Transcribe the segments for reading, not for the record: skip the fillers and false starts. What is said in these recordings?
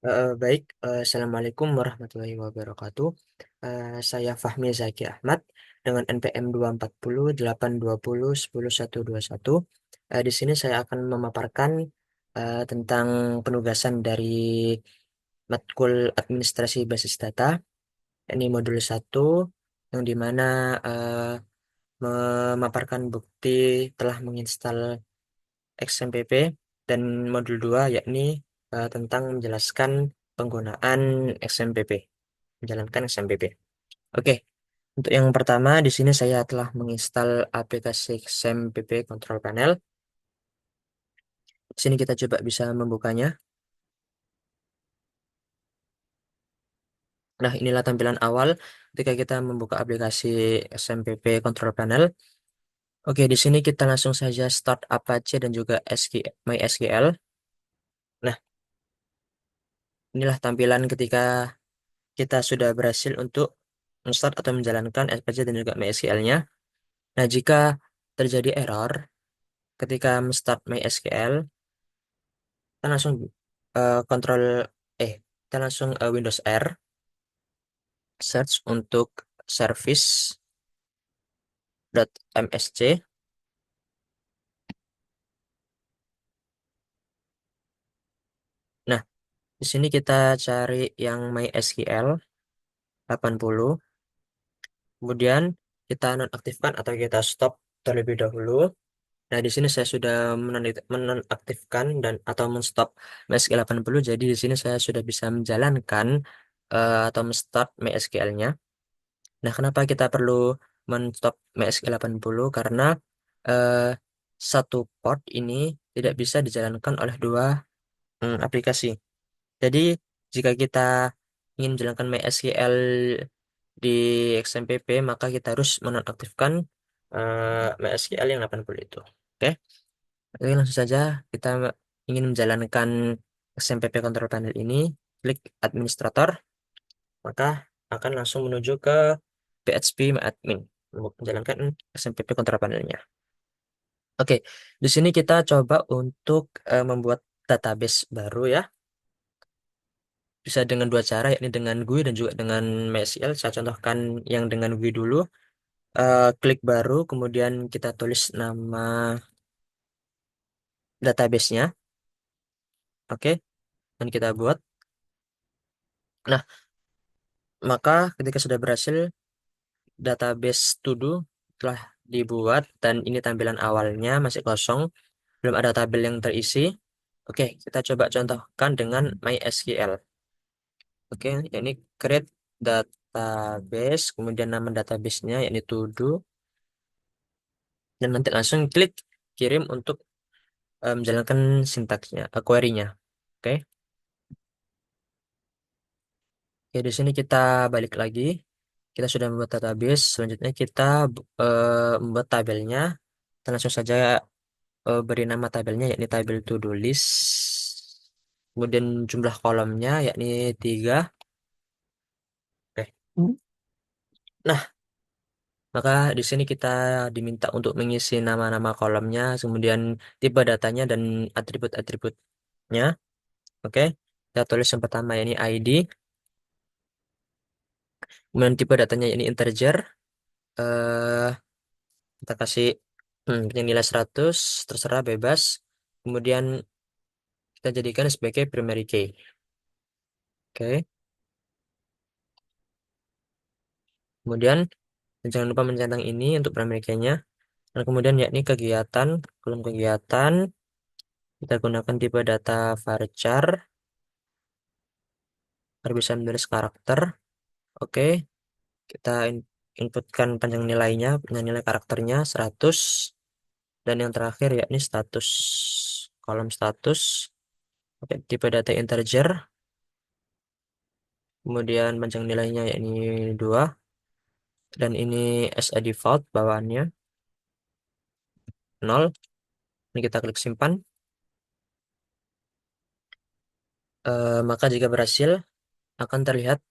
Baik, Assalamualaikum warahmatullahi wabarakatuh. Saya Fahmi Zaki Ahmad dengan NPM 240 820 10121. Di sini saya akan memaparkan tentang penugasan dari matkul administrasi basis data, ini modul satu, yang dimana memaparkan bukti telah menginstal XMPP, dan modul 2 yakni tentang menjelaskan penggunaan XMPP, menjalankan XMPP. Oke, untuk yang pertama di sini saya telah menginstal aplikasi XMPP Control Panel. Di sini kita coba bisa membukanya. Nah, inilah tampilan awal ketika kita membuka aplikasi XMPP Control Panel. Oke, di sini kita langsung saja start Apache dan juga MySQL. Nah, inilah tampilan ketika kita sudah berhasil untuk start atau menjalankan Apache dan juga MySQL-nya. Nah, jika terjadi error ketika start MySQL, kita langsung kontrol kita langsung Windows R, search untuk service.msc. Nah, di sini kita cari yang MySQL 80. Kemudian kita nonaktifkan atau kita stop terlebih dahulu. Nah, di sini saya sudah menonaktifkan dan atau menstop MySQL 80. Jadi di sini saya sudah bisa menjalankan atau menstart MySQL-nya. Nah, kenapa kita perlu menstop MySQL 80? Karena eh, satu port ini tidak bisa dijalankan oleh dua aplikasi. Jadi, jika kita ingin menjalankan MySQL di XMPP, maka kita harus menonaktifkan MySQL yang 80 itu. Oke. Oke, langsung saja kita ingin menjalankan XMPP Control Panel ini, klik Administrator, maka akan langsung menuju ke PHP Admin untuk menjalankan XMPP Control Panelnya. Oke, di sini kita coba untuk membuat database baru ya. Bisa dengan dua cara, yakni dengan GUI dan juga dengan MySQL. Saya contohkan yang dengan GUI dulu. Klik baru, kemudian kita tulis nama database-nya. Oke, dan kita buat. Nah, maka ketika sudah berhasil, database to do telah dibuat dan ini tampilan awalnya masih kosong, belum ada tabel yang terisi. Oke, kita coba contohkan dengan MySQL. Oke, ini create database, kemudian nama database-nya yakni to do, dan nanti langsung klik kirim untuk menjalankan sintaksnya, query-nya. Oke. Oke, di sini kita balik lagi. Kita sudah membuat database. Selanjutnya kita membuat tabelnya. Kita langsung saja beri nama tabelnya yakni tabel to do list. Kemudian jumlah kolomnya yakni 3. Oke. Nah, maka di sini kita diminta untuk mengisi nama-nama kolomnya, kemudian tipe datanya dan atribut-atributnya. Oke. Kita tulis yang pertama yakni ID. Kemudian tipe datanya yakni integer. eh kita kasih yang nilai 100, terserah bebas. Kemudian kita jadikan sebagai primary key. Oke. Kemudian jangan lupa mencentang ini untuk primary key-nya. Dan kemudian yakni kegiatan, kolom kegiatan, kita gunakan tipe data varchar, agar bisa menulis karakter. Oke, kita inputkan panjang nilainya, panjang nilai karakternya 100. Dan yang terakhir yakni status. Kolom status, oke, tipe data integer, kemudian panjang nilainya yakni 2. Dan ini as a default bawaannya 0. Ini kita klik simpan. Maka jika berhasil akan terlihat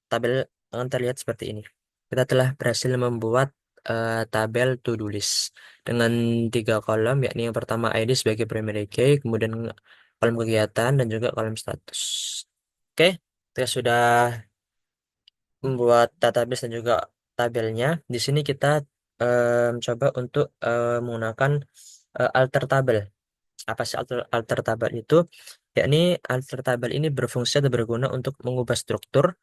tabel akan terlihat seperti ini. Kita telah berhasil membuat tabel to-do list dengan 3 kolom, yakni yang pertama ID sebagai primary key, kemudian kolom kegiatan dan juga kolom status. Oke, kita sudah membuat database dan juga tabelnya. Di sini kita coba untuk menggunakan alter tabel. Apa sih alter tabel itu? Yakni alter tabel ini berfungsi atau berguna untuk mengubah struktur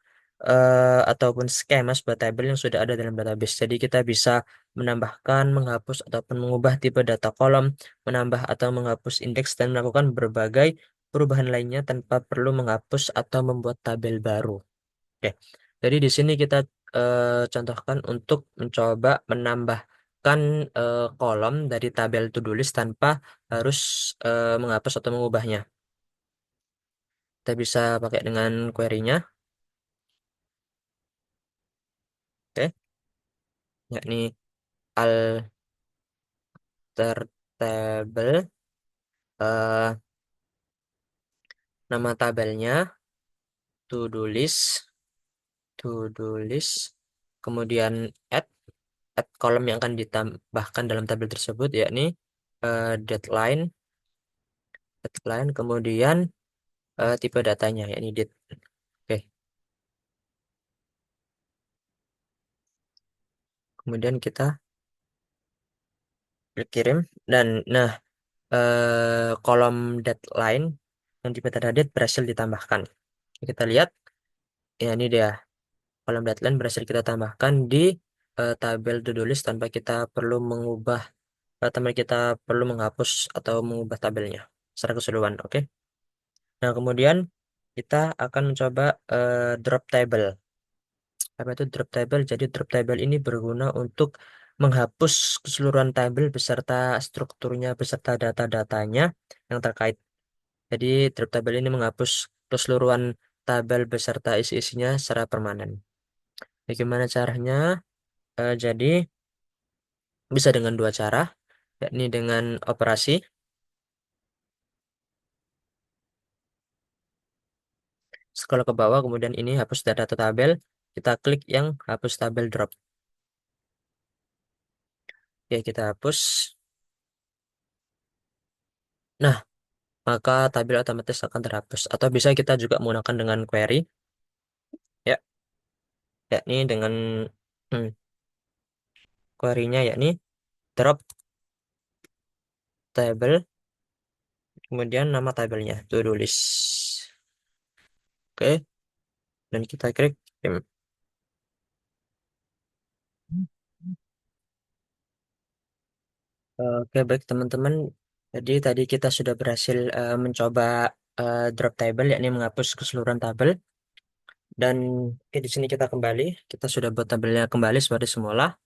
ataupun skema sebuah tabel yang sudah ada dalam database. Jadi kita bisa menambahkan, menghapus ataupun mengubah tipe data kolom, menambah atau menghapus indeks dan melakukan berbagai perubahan lainnya tanpa perlu menghapus atau membuat tabel baru. Oke. Jadi di sini kita contohkan untuk mencoba menambahkan kolom dari tabel to-do list tanpa harus menghapus atau mengubahnya. Kita bisa pakai dengan query-nya, oke, yakni alter table, eh, nama tabelnya to-do list, kemudian add add kolom yang akan ditambahkan dalam tabel tersebut, yakni deadline, kemudian tipe datanya, yakni date. Oke, kemudian kita klik kirim dan nah kolom deadline yang tipe data date berhasil ditambahkan. Kita lihat ya ini dia kolom deadline berhasil kita tambahkan di tabel to-do list tanpa kita perlu mengubah tanpa kita perlu menghapus atau mengubah tabelnya secara keseluruhan. Oke. Nah, kemudian kita akan mencoba drop table. Apa itu drop table? Jadi drop table ini berguna untuk menghapus keseluruhan tabel beserta strukturnya, beserta data-datanya yang terkait. Jadi drop table ini menghapus keseluruhan tabel beserta isi-isinya secara permanen. Bagaimana caranya? Jadi bisa dengan dua cara, yakni dengan operasi scroll ke bawah, kemudian ini hapus data tabel, kita klik yang hapus tabel drop. Ya, kita hapus. Nah, maka tabel otomatis akan terhapus. Atau bisa kita juga menggunakan dengan query, ya, yakni dengan hmm, query-nya yakni drop table, kemudian nama tabelnya to-do list. Oke, dan kita klik kirim. Oke, baik teman-teman. Jadi tadi kita sudah berhasil mencoba drop table, yakni menghapus keseluruhan tabel. Dan oke, di sini kita kembali. Kita sudah buat tabelnya kembali seperti semula.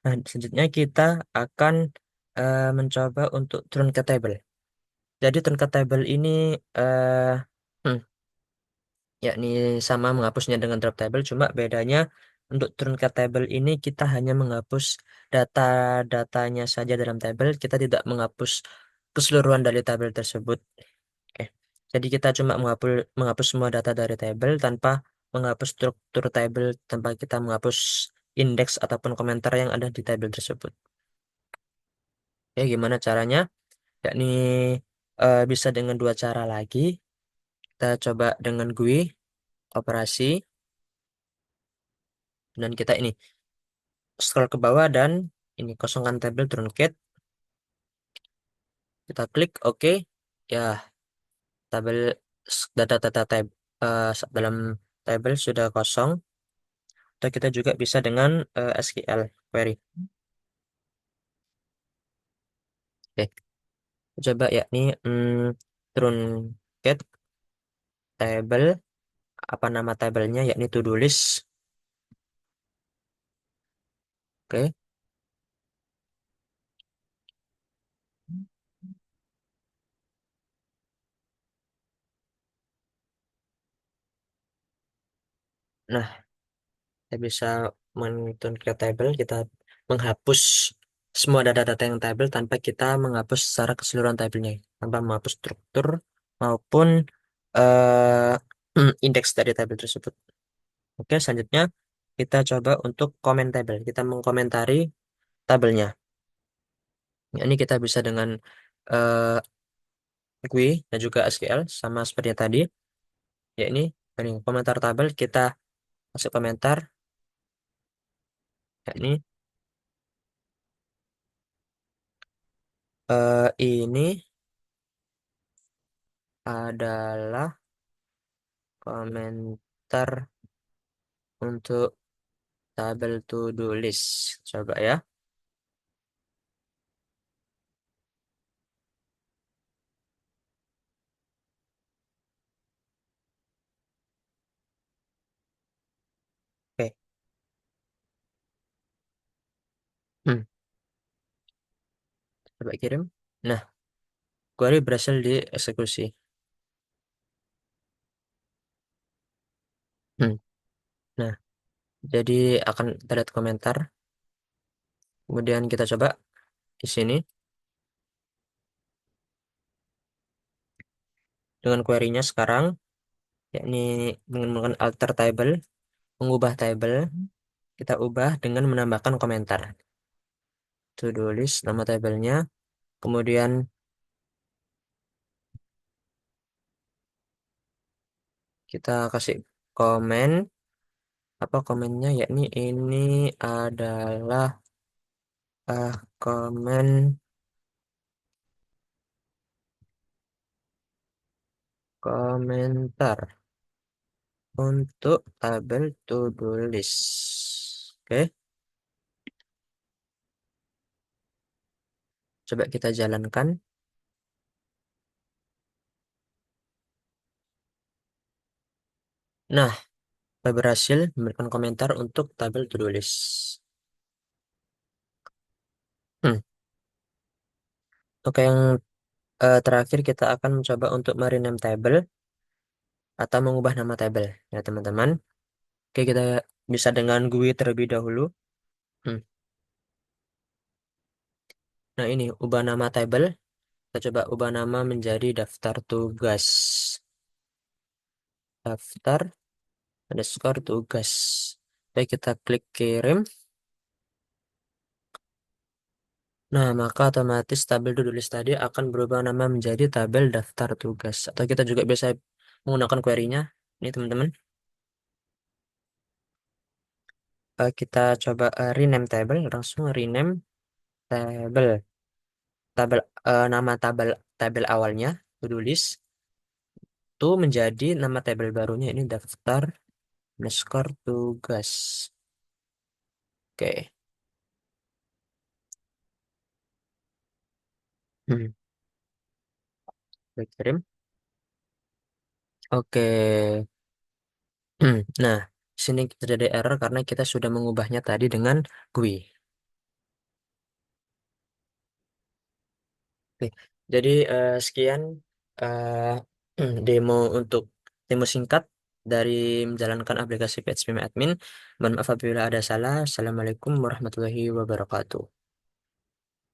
Nah, selanjutnya kita akan mencoba untuk turun ke table. Jadi turun ke table ini eh, hmm, yakni sama menghapusnya dengan drop table, cuma bedanya untuk turun ke table ini kita hanya menghapus data-datanya saja dalam table, kita tidak menghapus keseluruhan dari tabel tersebut. Oke. Jadi kita cuma menghapus semua data dari table tanpa menghapus struktur table, tanpa kita menghapus indeks ataupun komentar yang ada di table tersebut. Ya, gimana caranya? Yakni bisa dengan dua cara lagi. Kita coba dengan GUI, operasi, dan kita ini scroll ke bawah dan ini kosongkan tabel truncat. Kita klik OK. Ya, tabel data-data tab dalam tabel sudah kosong. Atau kita juga bisa dengan SQL query. Oke, coba yakni truncat table, apa nama tabelnya yakni to do list. Oke. Nah, kita bisa men-turn ke table, kita menghapus semua data-data yang table tanpa kita menghapus secara keseluruhan tabelnya, tanpa menghapus struktur maupun indeks dari tabel tersebut. Oke, selanjutnya kita coba untuk comment table. Kita mengkomentari tabelnya. Ini kita bisa dengan eh, GUI dan juga SQL sama seperti yang tadi, ya ini Ini komentar tabel kita masuk komentar, yakni ini adalah komentar untuk tabel to-do list. Coba ya. Oke. Hmm, coba kirim. Nah, query berhasil dieksekusi. Hmm. Nah, jadi akan terlihat komentar. Kemudian kita coba di sini dengan query-nya sekarang, yakni menggunakan alter table, mengubah table, kita ubah dengan menambahkan komentar. To-do list, nama tabelnya. Kemudian kita kasih komen. Apa komennya? Yakni ini adalah komen komentar untuk tabel to-do list. Oke, coba kita jalankan. Nah, berhasil memberikan komentar untuk tabel to-do list. Hmm. Oke, yang terakhir kita akan mencoba untuk merename table atau mengubah nama table ya teman-teman. Oke, kita bisa dengan GUI terlebih dahulu. Hmm. Nah, ini ubah nama table. Kita coba ubah nama menjadi daftar tugas. Daftar underscore tugas. Baik, kita klik kirim. Nah, maka otomatis tabel to-do list tadi akan berubah nama menjadi tabel daftar tugas. Atau kita juga bisa menggunakan query-nya. Ini teman-teman. Kita coba rename table. Langsung rename table. Tabel nama tabel awalnya to-do list itu menjadi nama tabel barunya ini daftar underscore tugas. Oke. Hmm. Klik kirim. Oke. Nah, sini terjadi error karena kita sudah mengubahnya tadi dengan GUI. Oke, jadi sekian demo untuk demo singkat dari menjalankan aplikasi PHP Admin. Mohon maaf apabila ada salah. Assalamualaikum warahmatullahi wabarakatuh.